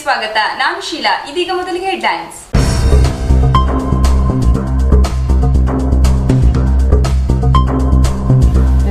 ಸ್ವಾಗತ. ನಾನು ಶೀಲಾ. ಇದೀಗ ಮೊದಲಿಗೆ ಹೆಡ್ಲೈನ್ಸ್.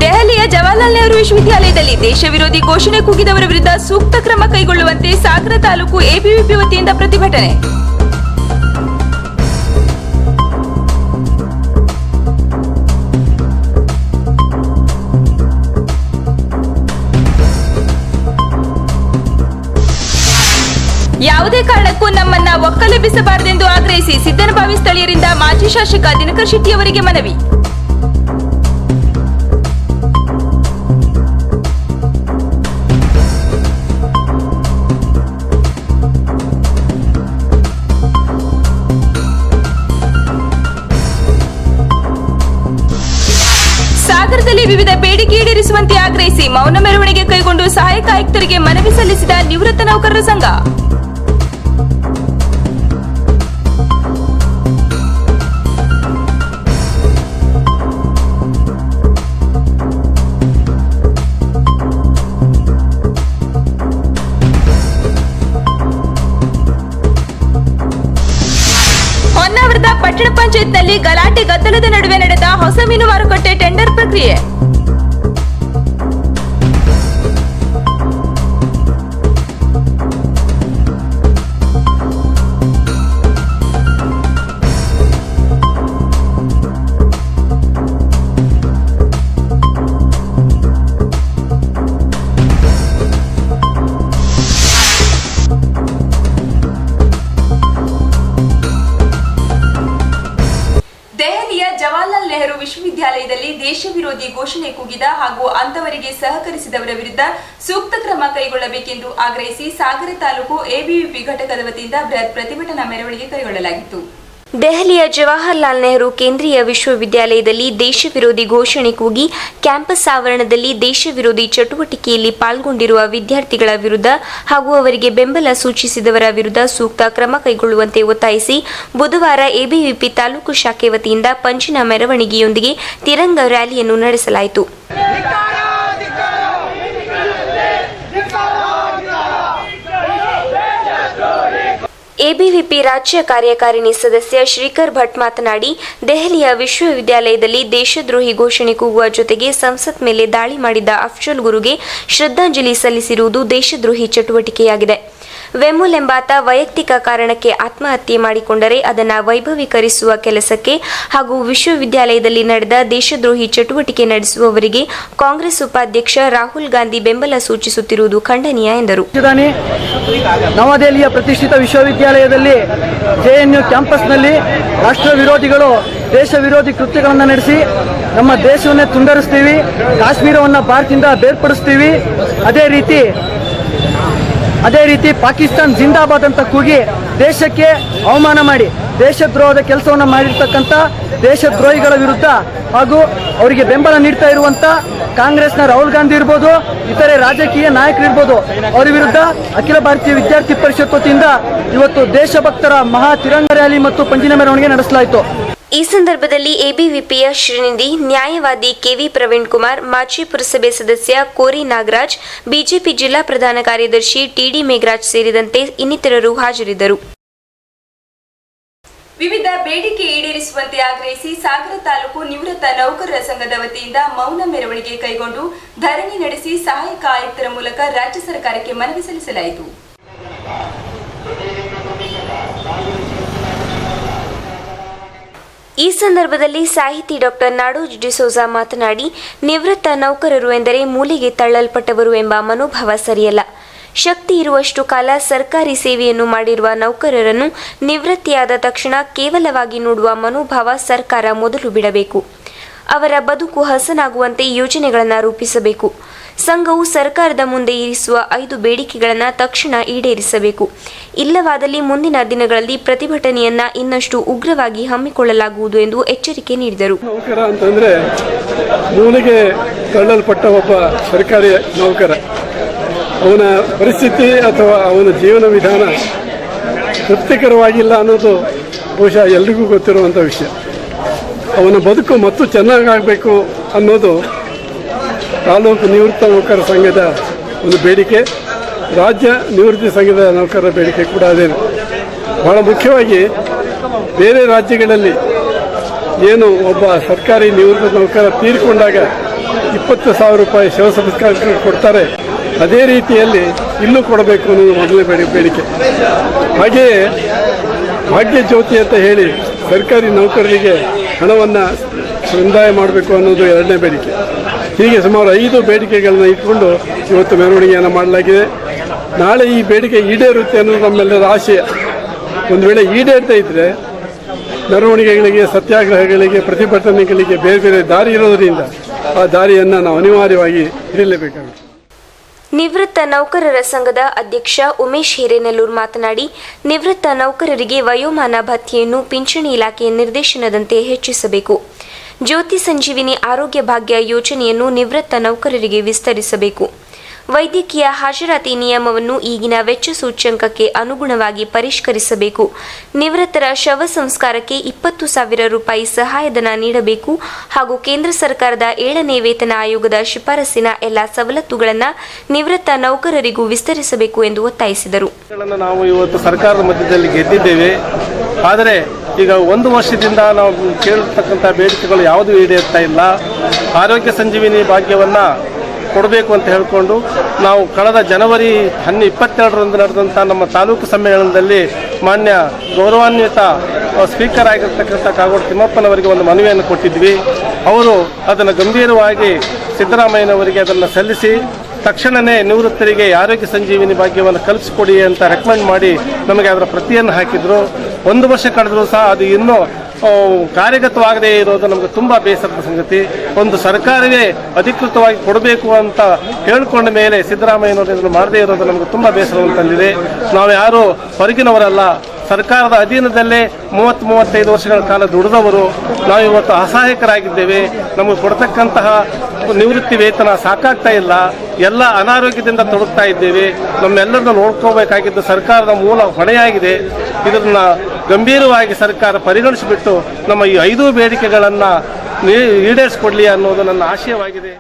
ದೆಹಲಿಯ ಜವಾಹರ್ಲಾಲ್ ನೆಹರು ವಿಶ್ವವಿದ್ಯಾಲಯದಲ್ಲಿ ದೇಶ ವಿರೋಧಿ ಘೋಷಣೆ ಕೂಗಿದವರ ವಿರುದ್ಧ ಸೂಕ್ತ ಕ್ರಮ ಕೈಗೊಳ್ಳುವಂತೆ ಸಾಗರ ತಾಲೂಕು ಎಬಿವಿಪಿ ವತಿಯಿಂದ ಪ್ರತಿಭಟನೆ. ಯಾವುದೇ ಕಾರಣಕ್ಕೂ ನಮ್ಮನ್ನ ಒಕ್ಕಲೆಬ್ಬಿಸಬಾರದೆಂದು ಆಗ್ರಹಿಸಿ ಸಿದ್ದನಬಾವಿ ಸ್ಥಳೀಯರಿಂದ ಮಾಜಿ ಶಾಸಕ ದಿನಕರ್ ಶೆಟ್ಟಿ ಅವರಿಗೆ ಮನವಿ. ಸಾಗರದಲ್ಲಿ ವಿವಿಧ ಬೇಡಿಕೆ ಈಡೇರಿಸುವಂತೆ ಆಗ್ರಹಿಸಿ ಮೌನ ಮೆರವಣಿಗೆ ಕೈಗೊಂಡು ಸಹಾಯಕ ಆಯುಕ್ತರಿಗೆ ಮನವಿ ಸಲ್ಲಿಸಿದ ನಿವೃತ್ತ ನೌಕರರ ಸಂಘ. ಹೊನ್ನಾವರದ ಪಟ್ಟಣ ಪಂಚಾಯತ್ನಲ್ಲಿ ಗಲಾಟೆ ಗದ್ದಲದ ನಡುವೆ ನಡೆದ ಹೊಸ ಮೀನು ಮಾರುಕಟ್ಟೆ ಟೆಂಡರ್ ಪ್ರಕ್ರಿಯೆ. ಜವಾಹರ್ಲಾಲ್ ನೆಹರು ವಿಶ್ವವಿದ್ಯಾಲಯದಲ್ಲಿ ದೇಶ ವಿರೋಧಿ ಘೋಷಣೆ ಕೂಗಿದ ಹಾಗೂ ಅಂತವರಿಗೆ ಸಹಕರಿಸಿದವರ ವಿರುದ್ಧ ಸೂಕ್ತ ಕ್ರಮ ಕೈಗೊಳ್ಳಬೇಕೆಂದು ಆಗ್ರಹಿಸಿ ಸಾಗರ ತಾಲೂಕು ಎಬಿವಿಪಿ ಘಟಕದ ವತಿಯಿಂದ ಬೃಹತ್ ಪ್ರತಿಭಟನಾ ಮೆರವಣಿಗೆ ಕೈಗೊಳ್ಳಲಾಗಿತ್ತು. ದೆಹಲಿಯ ಜವಾಹರ್ಲಾಲ್ ನೆಹರು ಕೇಂದ್ರೀಯ ವಿಶ್ವವಿದ್ಯಾಲಯದಲ್ಲಿ ದೇಶ ವಿರೋಧಿ ಘೋಷಣೆ ಕೂಗಿ ಕ್ಯಾಂಪಸ್ ಆವರಣದಲ್ಲಿ ದೇಶ ವಿರೋಧಿ ಚಟುವಟಿಕೆಯಲ್ಲಿ ಪಾಲ್ಗೊಂಡಿರುವ ವಿದ್ಯಾರ್ಥಿಗಳ ವಿರುದ್ಧ ಹಾಗೂ ಅವರಿಗೆ ಬೆಂಬಲ ಸೂಚಿಸಿದವರ ವಿರುದ್ಧ ಸೂಕ್ತ ಕ್ರಮ ಕೈಗೊಳ್ಳುವಂತೆ ಒತ್ತಾಯಿಸಿ ಬುಧವಾರ ಎಬಿವಿಪಿ ತಾಲೂಕು ಶಾಖೆ ವತಿಯಿಂದ ಪಂಜಿನ ಮೆರವಣಿಗೆಯೊಂದಿಗೆ ತಿರಂಗ ರ್ಯಾಲಿಯನ್ನು ನಡೆಸಲಾಯಿತು. ಎಬಿವಿಪಿ ರಾಜ್ಯ ಕಾರ್ಯಕಾರಿಣಿ ಸದಸ್ಯ ಶ್ರೀಕರ್ ಭಟ್ ಮಾತನಾಡಿ, ದೆಹಲಿಯ ವಿಶ್ವವಿದ್ಯಾಲಯದಲ್ಲಿ ದೇಶದ್ರೋಹಿ ಘೋಷಣೆ ಕೂಗುವ ಜೊತೆಗೆ ಸಂಸತ್ ಮೇಲೆ ದಾಳಿ ಮಾಡಿದ್ದ ಅಫ್ಜಲ್ ಗುರುಗೆ ಶ್ರದ್ಧಾಂಜಲಿ ಸಲ್ಲಿಸಿರುವುದು ದೇಶದ್ರೋಹಿ ಚಟುವಟಿಕೆಯಾಗಿದೆ. ವೆಮುಲ್ ಎಂಬಾತ ವೈಯಕ್ತಿಕ ಕಾರಣಕ್ಕೆ ಆತ್ಮಹತ್ಯೆ ಮಾಡಿಕೊಂಡರೆ ಅದನ್ನು ವೈಭವೀಕರಿಸುವ ಕೆಲಸಕ್ಕೆ ಹಾಗೂ ವಿಶ್ವವಿದ್ಯಾಲಯದಲ್ಲಿ ನಡೆದ ದೇಶದ್ರೋಹಿ ಚಟುವಟಿಕೆ ನಡೆಸುವವರಿಗೆ ಕಾಂಗ್ರೆಸ್ ಉಪಾಧ್ಯಕ್ಷ ರಾಹುಲ್ ಗಾಂಧಿ ಬೆಂಬಲ ಸೂಚಿಸುತ್ತಿರುವುದು ಖಂಡನೀಯ ಎಂದರು. ನವದೆಹಲಿಯ ಪ್ರತಿಷ್ಠಿತ ವಿಶ್ವವಿದ್ಯಾಲಯದಲ್ಲಿ ಜೆಎನ್ಯು ಕ್ಯಾಂಪಸ್ನಲ್ಲಿ ರಾಷ್ಟ್ರ ವಿರೋಧಿಗಳು ದೇಶ ವಿರೋಧಿ ಕೃತ್ಯಗಳನ್ನು ನಡೆಸಿ ನಮ್ಮ ದೇಶವನ್ನೇ ತುಂಡರಿಸ್ತೀವಿ, ಕಾಶ್ಮೀರವನ್ನು ಭಾರತದಿಂದ ಬೇರ್ಪಡಿಸ್ತೀವಿ, ಅದೇ ರೀತಿ ಪಾಕಿಸ್ತಾನ್ ಜಿಂದಾಬಾದ್ ಅಂತ ಕೂಗಿ ದೇಶಕ್ಕೆ ಅವಮಾನ ಮಾಡಿ ದೇಶದ್ರೋಹದ ಕೆಲಸವನ್ನು ಮಾಡಿರ್ತಕ್ಕಂಥ ದೇಶದ್ರೋಹಿಗಳ ವಿರುದ್ಧ ಹಾಗೂ ಅವರಿಗೆ ಬೆಂಬಲ ನೀಡ್ತಾ ಇರುವಂಥ ಕಾಂಗ್ರೆಸ್ನ ರಾಹುಲ್ ಗಾಂಧಿ ಇರ್ಬೋದು, ಇತರೆ ರಾಜಕೀಯ ನಾಯಕರು ಇರ್ಬೋದು, ಅವರ ವಿರುದ್ಧ ಅಖಿಲ ಭಾರತೀಯ ವಿದ್ಯಾರ್ಥಿ ಪರಿಷತ್ ವತಿಯಿಂದ ಇವತ್ತು ದೇಶಭಕ್ತರ ಮಹಾ ತಿರಂಗ ರ್ಯಾಲಿ ಮತ್ತು ಪಂಜಿನ ಮೆರವಣಿಗೆ ನಡೆಸಲಾಯಿತು. ಈ ಸಂದರ್ಭದಲ್ಲಿ ಎಬಿವಿಪಿಯ ಶ್ರೀನಿಧಿ, ನ್ಯಾಯವಾದಿ ಕೆವಿ ಪ್ರವೀಣ್ ಕುಮಾರ್, ಮಾಜಿ ಪುರಸಭೆ ಸದಸ್ಯ ಕೋರಿ ನಾಗರಾಜ್, ಬಿಜೆಪಿ ಜಿಲ್ಲಾ ಪ್ರಧಾನ ಕಾರ್ಯದರ್ಶಿ ಟಿಡಿ ಮೇಘರಾಜ್ ಸೇರಿದಂತೆ ಇನ್ನಿತರರು ಹಾಜರಿದ್ದರು. ವಿವಿಧ ಬೇಡಿಕೆ ಈಡೇರಿಸುವಂತೆ ಆಗ್ರಹಿಸಿ ಸಾಗರ ತಾಲೂಕು ನಿವೃತ್ತ ನೌಕರರ ಸಂಘದ ವತಿಯಿಂದ ಮೌನ ಮೆರವಣಿಗೆ ಕೈಗೊಂಡು ಧರಣಿ ನಡೆಸಿ ಸಹಾಯಕ ಆಯುಕ್ತರ ಮೂಲಕ ರಾಜ್ಯ ಸರ್ಕಾರಕ್ಕೆ ಮನವಿ ಸಲ್ಲಿಸಲಾಯಿತು. ಈ ಸಂದರ್ಭದಲ್ಲಿ ಸಾಹಿತಿ ಡಾಕ್ಟರ್ ನಾಡೋಜ್ ಡಿಸೋಜಾ ಮಾತನಾಡಿ, ನಿವೃತ್ತ ನೌಕರರು ಎಂದರೆ ಮೂಲೆಗೆ ತಳ್ಳಲ್ಪಟ್ಟವರು ಎಂಬ ಮನೋಭಾವ ಸರಿಯಲ್ಲ. ಶಕ್ತಿ ಇರುವಷ್ಟು ಕಾಲ ಸರ್ಕಾರಿ ಸೇವೆಯನ್ನು ಮಾಡಿರುವ ನೌಕರರನ್ನು ನಿವೃತ್ತಿಯಾದ ತಕ್ಷಣ ಕೇವಲವಾಗಿ ನೋಡುವ ಮನೋಭಾವ ಸರ್ಕಾರ ಮೊದಲು ಬಿಡಬೇಕು. ಅವರ ಬದುಕು ಹಸನಾಗುವಂತೆ ಯೋಜನೆಗಳನ್ನು ರೂಪಿಸಬೇಕು. ಸಂಘವು ಸರ್ಕಾರದ ಮುಂದೆ ಇರಿಸುವ 5 ಬೇಡಿಕೆಗಳನ್ನು ತಕ್ಷಣ ಈಡೇರಿಸಬೇಕು. ಇಲ್ಲವಾದಲ್ಲಿ ಮುಂದಿನ ದಿನಗಳಲ್ಲಿ ಪ್ರತಿಭಟನೆಯನ್ನ ಇನ್ನಷ್ಟು ಉಗ್ರವಾಗಿ ಹಮ್ಮಿಕೊಳ್ಳಲಾಗುವುದು ಎಂದು ಎಚ್ಚರಿಕೆ ನೀಡಿದರು. ನೌಕರ ಅಂತಂದ್ರೆ ಮೂಲೆಗೆ ತಳ್ಳಲ್ಪಟ್ಟ ಒಬ್ಬ ಸರ್ಕಾರಿ ನೌಕರ, ಅವನ ಪರಿಸ್ಥಿತಿ ಅಥವಾ ಅವನ ಜೀವನ ವಿಧಾನ ತೃಪ್ತಿಕರವಾಗಿಲ್ಲ ಅನ್ನೋದು ಬಹುಶಃ ಎಲ್ರಿಗೂ ಗೊತ್ತಿರುವಂಥ ವಿಷಯ. ಅವನ ಬದುಕು ಮತ್ತು ಚೆನ್ನಾಗಾಗಬೇಕು ಅನ್ನೋದು ತಾಲೂಕು ನಿವೃತ್ತ ನೌಕರ ಸಂಘದ ಒಂದು ಬೇಡಿಕೆ. ರಾಜ್ಯ ನಿವೃತ್ತಿ ಸಂಘದ ನೌಕರರ ಬೇಡಿಕೆ ಕೂಡ ಅದೇ. ಬಹಳ ಮುಖ್ಯವಾಗಿ ಬೇರೆ ರಾಜ್ಯಗಳಲ್ಲಿ ಏನು ಒಬ್ಬ ಸರ್ಕಾರಿ ನಿವೃತ್ತ ನೌಕರ ತೀರಿಕೊಂಡಾಗ 20,000 ರೂಪಾಯಿ ಶವ ಸಂಸ್ಕಾರ ಕೊಡ್ತಾರೆ, ಅದೇ ರೀತಿಯಲ್ಲಿ ಇಲ್ಲೂ ಕೊಡಬೇಕು ಅನ್ನೋದು ಮೊದಲನೇ ಬೇಡಿಕೆ. ಹಾಗೆಯೇ ಭಾಗ್ಯ ಜ್ಯೋತಿ ಅಂತ ಹೇಳಿ ಸರ್ಕಾರಿ ನೌಕರರಿಗೆ ಹಣವನ್ನು ಸಂದಾಯ ಮಾಡಬೇಕು ಅನ್ನೋದು ಎರಡನೇ ಬೇಡಿಕೆ. ಹೀಗೆ ಸುಮಾರು 5 ಬೇಡಿಕೆಗಳನ್ನ ಇಟ್ಕೊಂಡು ಇವತ್ತು ಮೆರವಣಿಗೆಯನ್ನು ಮಾಡಲಾಗಿದೆ. ನಾಳೆ ಈ ಬೇಡಿಕೆ ಈಡೇರುತ್ತೆ ಅನ್ನೋದು ನಮ್ಮೆಲ್ಲರ ಆಶಯ. ಒಂದು ವೇಳೆ ಈಡೇರ್ತಾ ಇದ್ದರೆ ಮೆರವಣಿಗೆಗಳಿಗೆ, ಸತ್ಯಾಗ್ರಹಗಳಿಗೆ, ಪ್ರತಿಭಟನೆಗಳಿಗೆ ಬೇರೆ ಬೇರೆ ದಾರಿ ಇರೋದರಿಂದ ಆ ದಾರಿಯನ್ನು ನಾವು ಅನಿವಾರ್ಯವಾಗಿ ಹಿಡಿಯಲೇಬೇಕಾಗುತ್ತೆ. ನಿವೃತ್ತ ನೌಕರರ ಸಂಘದ ಅಧ್ಯಕ್ಷ ಉಮೇಶ್ ಹಿರೇನೆಲ್ಲೂರು ಮಾತನಾಡಿ, ನಿವೃತ್ತ ನೌಕರರಿಗೆ ವಯೋಮಾನ ಭತ್ಯೆಯನ್ನು ಪಿಂಚಣಿ ಇಲಾಖೆಯ ನಿರ್ದೇಶನದಂತೆ ಹೆಚ್ಚಿಸಬೇಕು. ಜ್ಯೋತಿ ಸಂಜೀವಿನಿ ಆರೋಗ್ಯ ಭಾಗ್ಯ ಯೋಜನೆಯನ್ನು ನಿವೃತ್ತ ನೌಕರರಿಗೆ ವಿಸ್ತರಿಸಬೇಕು. ವೈದ್ಯಕೀಯ ಹಾಜರಾತಿ ನಿಯಮವನ್ನು ಈಗಿನ ವೆಚ್ಚ ಸೂಚ್ಯಂಕಕ್ಕೆ ಅನುಗುಣವಾಗಿ ಪರಿಷ್ಕರಿಸಬೇಕು. ನಿವೃತ್ತರ ಶವ ಸಂಸ್ಕಾರಕ್ಕೆ 20,000 ರೂಪಾಯಿ ಸಹಾಯಧನ ನೀಡಬೇಕು ಹಾಗೂ ಕೇಂದ್ರ ಸರ್ಕಾರದ 7ನೇ ವೇತನ ಆಯೋಗದ ಶಿಫಾರಸಿನ ಎಲ್ಲ ಸವಲತ್ತುಗಳನ್ನು ನಿವೃತ್ತ ನೌಕರರಿಗೂ ವಿಸ್ತರಿಸಬೇಕು ಎಂದು ಒತ್ತಾಯಿಸಿದರು. ನಾವು ಇವತ್ತು ಸರ್ಕಾರದ ಮಧ್ಯದಲ್ಲಿ ಗೆದ್ದಿದ್ದೇವೆ. ಆದರೆ ಈಗ 1 ವರ್ಷದಿಂದ ನಾವು ಕೇಳತಕ್ಕಂಥ ಬೇಡಿಕೆಗಳು ಯಾವುದೂ ಈಡೇರ್ತಾ ಇಲ್ಲ. ಆರೋಗ್ಯ ಸಂಜೀವಿನಿ ಭಾಗ್ಯವನ್ನು ಕೊಡಬೇಕು ಅಂತ ಹೇಳಿಕೊಂಡು ನಾವು ಕಳೆದ ಜನವರಿ 22ರಂದು ನಡೆದಂಥ ನಮ್ಮ ತಾಲೂಕು ಸಮ್ಮೇಳನದಲ್ಲಿ ಮಾನ್ಯ ಗೌರವಾನ್ವಿತ ಸ್ಪೀಕರ್ ಆಗಿರ್ತಕ್ಕಂಥ ಕಾಗೋಡು ತಿಮ್ಮಪ್ಪನವರಿಗೆ ಒಂದು ಮನವಿಯನ್ನು ಕೊಟ್ಟಿದ್ವಿ. ಅವರು ಅದನ್ನು ಗಂಭೀರವಾಗಿ ಸಿದ್ದರಾಮಯ್ಯನವರಿಗೆ ಅದನ್ನು ಸಲ್ಲಿಸಿ ತಕ್ಷಣವೇ ನಿವೃತ್ತರಿಗೆ ಆರೋಗ್ಯ ಸಂಜೀವಿನಿ ಭಾಗ್ಯವನ್ನು ಕಲ್ಪಿಸಿಕೊಡಿ ಅಂತ ರೆಕಮೆಂಡ್ ಮಾಡಿ ನಮಗೆ ಅದರ ಪ್ರತಿಯನ್ನು ಹಾಕಿದರು. 1 ವರ್ಷ ಕಳೆದರೂ ಸಹ ಅದು ಇನ್ನೂ ಕಾರ್ಯಗತವಾಗದೇ ಇರೋದು ನಮಗೆ ತುಂಬ ಬೇಸರದ ಸಂಗತಿ. ಒಂದು ಸರ್ಕಾರವೇ ಅಧಿಕೃತವಾಗಿ ಕೊಡಬೇಕು ಅಂತ ಹೇಳಿಕೊಂಡ ಮೇಲೆ ಸಿದ್ದರಾಮಯ್ಯನವರು ಇದನ್ನು ಮಾಡದೇ ಇರೋದು ನಮಗೆ ತುಂಬ ಬೇಸರವನ್ನು ತಂದಿದೆ. ನಾವು ಯಾರು ಹೊರಗಿನವರಲ್ಲ, ಸರ್ಕಾರದ ಅಧೀನದಲ್ಲೇ 30-35 ವರ್ಷಗಳ ಕಾಲ ದುಡಿದವರು. ನಾವು ಇವತ್ತು ಅಸಹಾಯಕರಾಗಿದ್ದೇವೆ. ನಮಗೆ ಕೊಡ್ತಕ್ಕಂತಹ ನಿವೃತ್ತಿ ವೇತನ ಸಾಕಾಗ್ತಾ ಇಲ್ಲ. ಎಲ್ಲ ಅನಾರೋಗ್ಯದಿಂದ ತೊಡಗ್ತಾ ಇದ್ದೇವೆ. ನಮ್ಮೆಲ್ಲರನ್ನು ನೋಡ್ಕೋಬೇಕಾಗಿದ್ದು ಸರ್ಕಾರದ ಮೂಲ ಹೊಣೆಯಾಗಿದೆ. ಇದನ್ನು ಗಂಭೀರವಾಗಿ ಸರ್ಕಾರ ಪರಿಗಣಿಸಿಬಿಟ್ಟು ನಮ್ಮ ಈ 5 ಬೇಡಿಕೆಗಳನ್ನು ಈಡೇರಿಸಿಕೊಡಲಿ ಅನ್ನೋದು ನನ್ನ ಆಶಯವಾಗಿದೆ.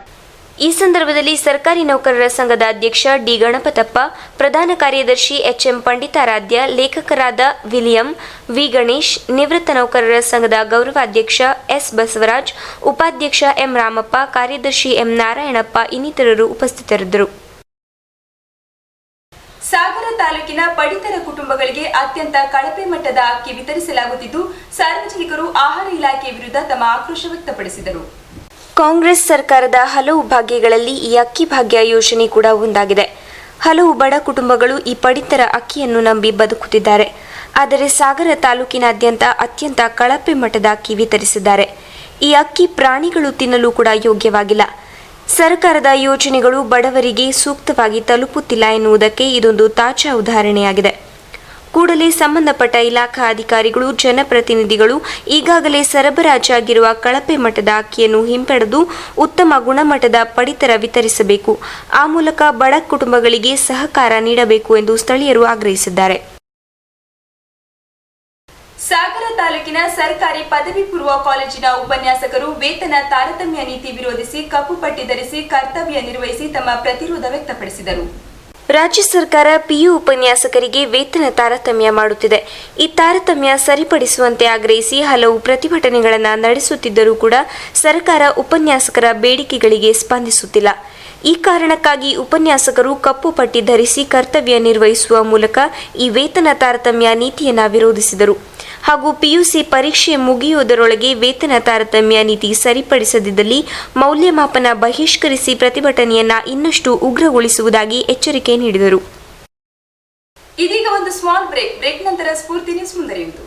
ಈ ಸಂದರ್ಭದಲ್ಲಿ ಸರ್ಕಾರಿ ನೌಕರರ ಸಂಘದ ಅಧ್ಯಕ್ಷ ಡಿ ಗಣಪತಪ್ಪ, ಪ್ರಧಾನ ಕಾರ್ಯದರ್ಶಿ ಎಚ್ಎಂ ಪಂಡಿತಾರಾಧ್ಯ, ಲೇಖಕರಾದ ವಿಲಿಯಂ, ವಿ ಗಣೇಶ್, ನಿವೃತ್ತ ನೌಕರರ ಸಂಘದ ಗೌರವಾಧ್ಯಕ್ಷ ಎಸ್ ಬಸವರಾಜ್, ಉಪಾಧ್ಯಕ್ಷ ಎಂ ರಾಮಪ್ಪ, ಕಾರ್ಯದರ್ಶಿ ಎಂ ನಾರಾಯಣಪ್ಪ ಇನ್ನಿತರರು ಉಪಸ್ಥಿತರಿದ್ದರು. ಸಾಗರ ತಾಲೂಕಿನ ಪಡಿತರ ಕುಟುಂಬಗಳಿಗೆ ಅತ್ಯಂತ ಕಳಪೆ ಮಟ್ಟದ ಅಕ್ಕಿ ವಿತರಿಸಲಾಗುತ್ತಿದ್ದು, ಸಾರ್ವಜನಿಕರು ಆಹಾರ ಇಲಾಖೆ ವಿರುದ್ಧ ತಮ್ಮ ಆಕ್ರೋಶ ವ್ಯಕ್ತಪಡಿಸಿದರು. ಕಾಂಗ್ರೆಸ್ ಸರ್ಕಾರದ ಹಲವು ಭಾಗ್ಯಗಳಲ್ಲಿ ಈ ಅಕ್ಕಿ ಭಾಗ್ಯ ಯೋಜನೆ ಕೂಡ ಒಂದಾಗಿದೆ. ಹಲವು ಬಡ ಕುಟುಂಬಗಳು ಈ ಪಡಿತರ ಅಕ್ಕಿಯನ್ನು ನಂಬಿ ಬದುಕುತ್ತಿದ್ದಾರೆ. ಆದರೆ ಸಾಗರ ತಾಲೂಕಿನಾದ್ಯಂತ ಅತ್ಯಂತ ಕಳಪೆ ಮಟ್ಟದ ಅಕ್ಕಿ ವಿತರಿಸಿದ್ದಾರೆ. ಈ ಅಕ್ಕಿ ಪ್ರಾಣಿಗಳು ತಿನ್ನಲು ಕೂಡ ಯೋಗ್ಯವಾಗಿಲ್ಲ. ಸರ್ಕಾರದ ಯೋಜನೆಗಳು ಬಡವರಿಗೆ ಸೂಕ್ತವಾಗಿ ತಲುಪುತ್ತಿಲ್ಲ ಎನ್ನುವುದಕ್ಕೆ ಇದೊಂದು ತಾಜಾ ಉದಾಹರಣೆಯಾಗಿದೆ. ಕೂಡಲೇ ಸಂಬಂಧಪಟ್ಟ ಇಲಾಖಾ ಅಧಿಕಾರಿಗಳು, ಜನಪ್ರತಿನಿಧಿಗಳು ಈಗಾಗಲೇ ಸರಬರಾಜಾಗಿರುವ ಕಳಪೆ ಮಟ್ಟದ ಅಕ್ಕಿಯನ್ನು ಹಿಂಪಡೆದು ಉತ್ತಮ ಗುಣಮಟ್ಟದ ಪಡಿತರ ವಿತರಿಸಬೇಕು. ಆ ಮೂಲಕ ಬಡ ಕುಟುಂಬಗಳಿಗೆ ಸಹಕಾರ ನೀಡಬೇಕು ಎಂದು ಸ್ಥಳೀಯರು ಆಗ್ರಹಿಸಿದ್ದಾರೆ. ಸಾಗರ ತಾಲೂಕಿನ ಸರ್ಕಾರಿ ಪದವಿ ಪೂರ್ವ ಕಾಲೇಜಿನ ಉಪನ್ಯಾಸಕರು ವೇತನ ತಾರತಮ್ಯ ನೀತಿ ವಿರೋಧಿಸಿ ಕಪ್ಪು ಪಟ್ಟಿ ಧರಿಸಿ ಕರ್ತವ್ಯ ನಿರ್ವಹಿಸಿ ತಮ್ಮ ಪ್ರತಿರೋಧ ವ್ಯಕ್ತಪಡಿಸಿದರು. ರಾಜ್ಯ ಸರ್ಕಾರ ಪಿಯು ಉಪನ್ಯಾಸಕರಿಗೆ ವೇತನ ತಾರತಮ್ಯ ಮಾಡುತ್ತಿದೆ. ಈ ತಾರತಮ್ಯ ಸರಿಪಡಿಸುವಂತೆ ಆಗ್ರಹಿಸಿ ಹಲವು ಪ್ರತಿಭಟನೆಗಳನ್ನು ನಡೆಸುತ್ತಿದ್ದರೂ ಕೂಡ ಸರ್ಕಾರ ಉಪನ್ಯಾಸಕರ ಬೇಡಿಕೆಗಳಿಗೆ ಸ್ಪಂದಿಸುತ್ತಿಲ್ಲ. ಈ ಕಾರಣಕ್ಕಾಗಿ ಉಪನ್ಯಾಸಕರು ಕಪ್ಪು ಪಟ್ಟಿ ಧರಿಸಿ ಕರ್ತವ್ಯ ನಿರ್ವಹಿಸುವ ಮೂಲಕ ಈ ವೇತನ ತಾರತಮ್ಯ ನೀತಿಯನ್ನು ವಿರೋಧಿಸಿದರು. ಹಾಗೂ ಪಿಯುಸಿ ಪರೀಕ್ಷೆ ಮುಗಿಯುವುದರೊಳಗೆ ವೇತನ ತಾರತಮ್ಯ ನೀತಿ ಸರಿಪಡಿಸದಿದ್ದಲ್ಲಿ ಮೌಲ್ಯಮಾಪನ ಬಹಿಷ್ಕರಿಸಿ ಪ್ರತಿಭಟನೆಯನ್ನ ಇನ್ನಷ್ಟು ಉಗ್ರಗೊಳಿಸುವುದಾಗಿ ಎಚ್ಚರಿಕೆ ನೀಡಿದರು. ಇದೀಗ ಒಂದು ಸ್ಮಾಲ್ ಬ್ರೇಕ್ ನಂತರ ಸ್ಫೂರ್ತಿ ನ್ಯೂಸ್ ಮುಂದುವರಿಯುವುದು.